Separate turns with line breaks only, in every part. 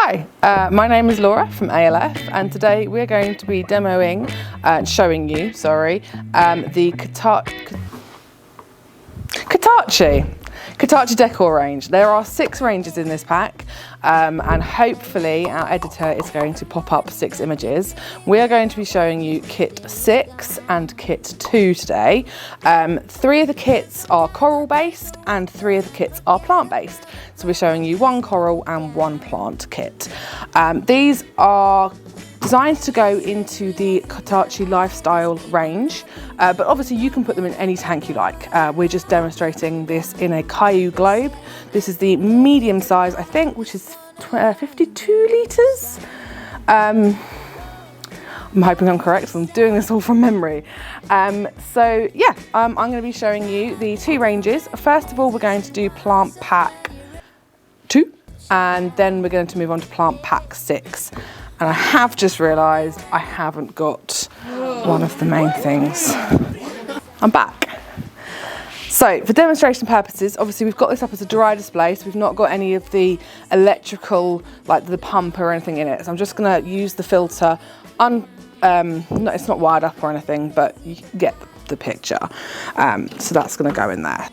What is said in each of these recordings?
Hi, my name is Laura from ALF, and today we're going to be demoing, showing you, the Katachi Decor range. There are 6 ranges in this pack, and hopefully our editor is going to pop up 6 images. We are going to be showing you kit 6 and kit 2 today. 3 of the kits are coral based and 3 of the kits are plant based. So we're showing you 1 coral and 1 plant kit. These are designed to go into the Katachi lifestyle range, but obviously you can put them in any tank you like. We're just demonstrating this in a Caillou globe. This is the medium size, I think, which is 52 litres. I'm hoping I'm correct, I'm doing this all from memory. I'm going to be showing you the 2 ranges. First of all, we're going to do plant pack 2, and then we're going to move on to plant pack 6. And I have just realised I haven't got one of the main things. I'm back. So for demonstration purposes, obviously we've got this up as a dry display, so we've not got any of the electrical, like the pump or anything in it. So I'm just going to use the filter. It's not wired up or anything, but you get the picture. So that's going to go in there.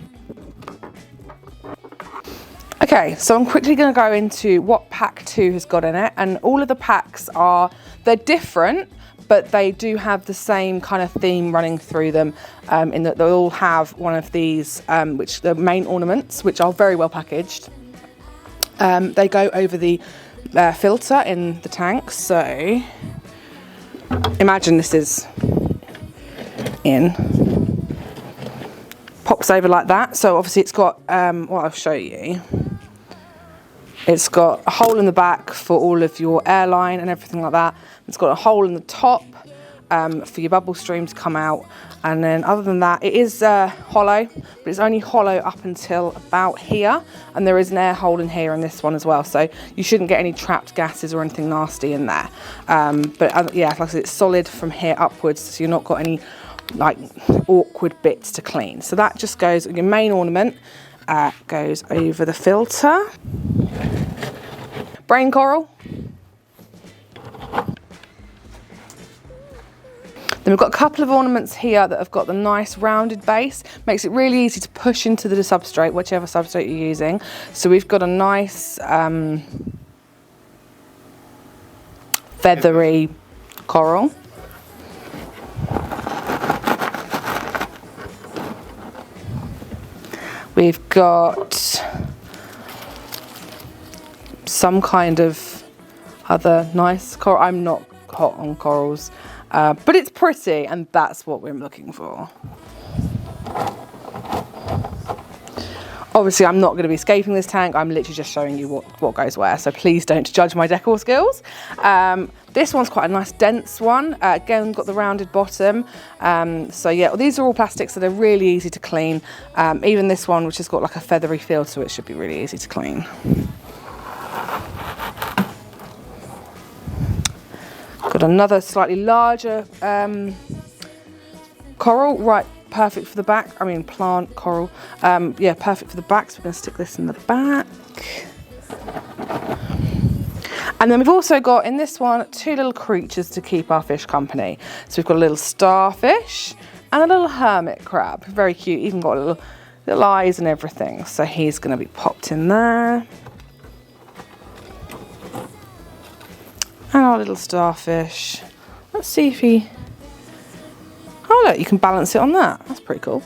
Okay, so I'm quickly going to go into what pack 2 has got in it, and all of the packs they're different, but they do have the same kind of theme running through them, in that they all have one of these, which the main ornaments, which are very well packaged. They go over the filter in the tank, so imagine this is in. Pops over like that, so obviously it's got, I'll show you. It's got a hole in the back for all of your airline and everything like that. It's got a hole in the top for your bubble stream to come out. And then other than that, it is hollow, but it's only hollow up until about here. And there is an air hole in here in this one as well. So you shouldn't get any trapped gases or anything nasty in there. Yeah, like I said, it's solid from here upwards. So you're not got any like awkward bits to clean. So that just goes, your main ornament goes over the filter. Brain coral. Then we've got a couple of ornaments here that have got the nice rounded base. Makes it really easy to push into the substrate, whichever substrate you're using. So we've got a nice feathery coral. We've got some kind of other nice coral. I'm not hot on corals, but it's pretty, and that's what we're looking for. Obviously, I'm not going to be escaping this tank. I'm literally just showing you what goes where, so please don't judge my decor skills. This one's quite a nice dense one. Again, got the rounded bottom. So yeah, these are all plastics, so they're really easy to clean. Even this one, which has got like a feathery feel to it, should be really easy to clean. Got another slightly larger coral, right, perfect for the back. I mean, plant coral. Yeah, perfect for the back, so we're going to stick this in the back. And then we've also got, in this one, 2 little creatures to keep our fish company. So we've got a little starfish and a little hermit crab. Very cute, even got little eyes and everything. So he's going to be popped in there. And our little starfish. Let's see if he... Oh look, you can balance it on that. That's pretty cool.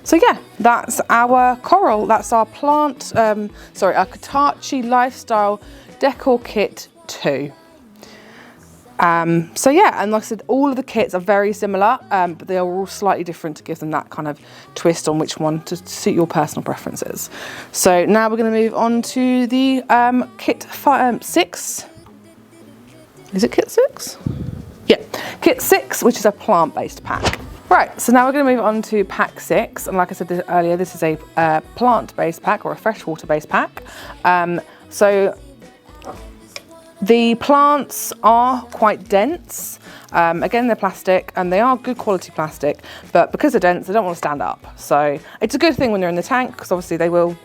So yeah, that's our coral. That's our plant, our Katachi Lifestyle Decor Kit 2. So yeah, and like I said, all of the kits are very similar, but they are all slightly different to give them that kind of twist on which one to suit your personal preferences. So now we're going to move on to the kit 6. Is it kit 6? Yeah, kit 6, which is a plant-based pack. Right, so now we're going to move on to pack 6, and like I said earlier, this is a plant-based pack or a freshwater-based pack. So the plants are quite dense. Again, they're plastic, and they are good quality plastic, but because they're dense, they don't want to stand up. So it's a good thing when they're in the tank, because obviously they will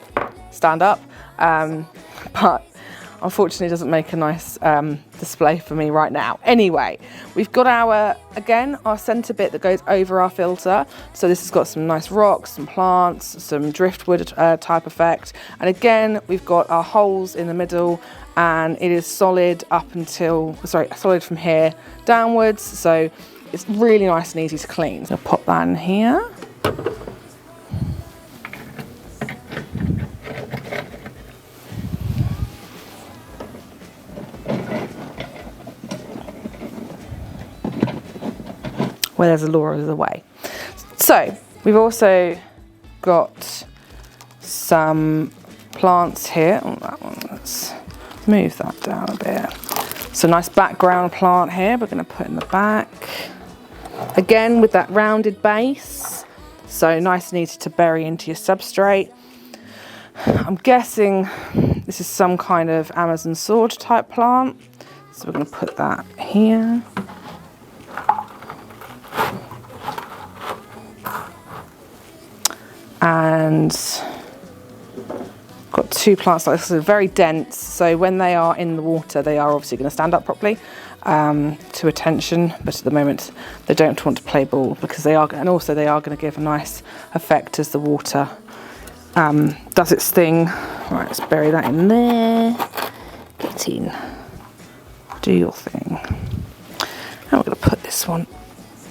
stand up. But unfortunately doesn't make a nice display for me right now. Anyway, we've got our centre bit that goes over our filter. So this has got some nice rocks, some plants, some driftwood type effect. And again, we've got our holes in the middle, and it is solid solid from here downwards. So it's really nice and easy to clean. So I'll pop that in here. Where there's a Laura there's a way. So we've also got some plants here. Oh, that one, let's move that down a bit. So nice background plant here we're going to put in the back. Again with that rounded base, so nice and easy to bury into your substrate. I'm guessing this is some kind of Amazon sword type plant. So we're going to put that here. And got two plants like this, are very dense, so when they are in the water they are obviously going to stand up properly to attention, but at the moment they don't want to play ball because they are, and also they are going to give a nice effect as the water does its thing. Right, let's bury that in there. Get in, do your thing. And we're going to put this one,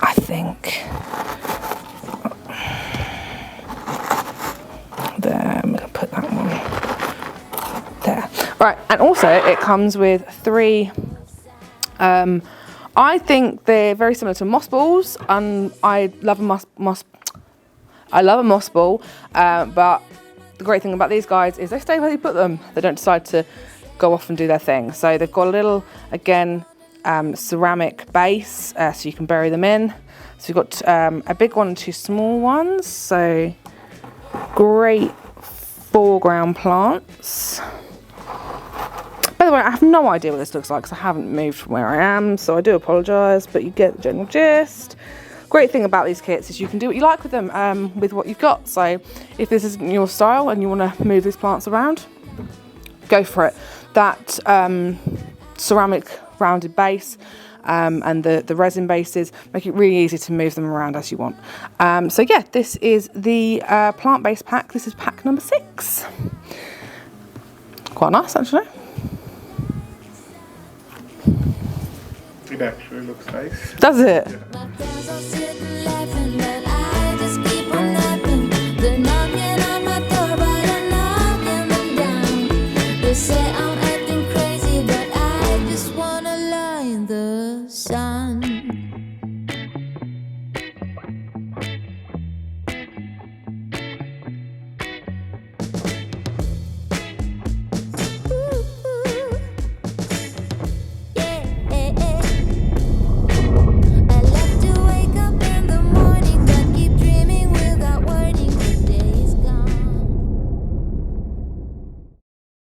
I think, there. I'm going to put that one there. Right, and also it comes with three, I think they're very similar to moss balls, and I love a moss ball, but the great thing about these guys is they stay where you put them. They don't decide to go off and do their thing. So they've got a little, again, ceramic base, so you can bury them in. So we've got a big one and two small ones, so great foreground plants. By the way, I have no idea what this looks like because I haven't moved from where I am, so I do apologise, but you get the general gist. Great thing about these kits is you can do what you like with them with what you've got. So if this isn't your style and you want to move these plants around, go for it. That ceramic rounded base and the resin bases make it really easy to move them around as you want. So yeah, this is the plant-based pack. This is pack number 6. Quite nice, actually.
It actually looks nice.
Does it?
Say I'm acting crazy, but I just wanna lie in the sun.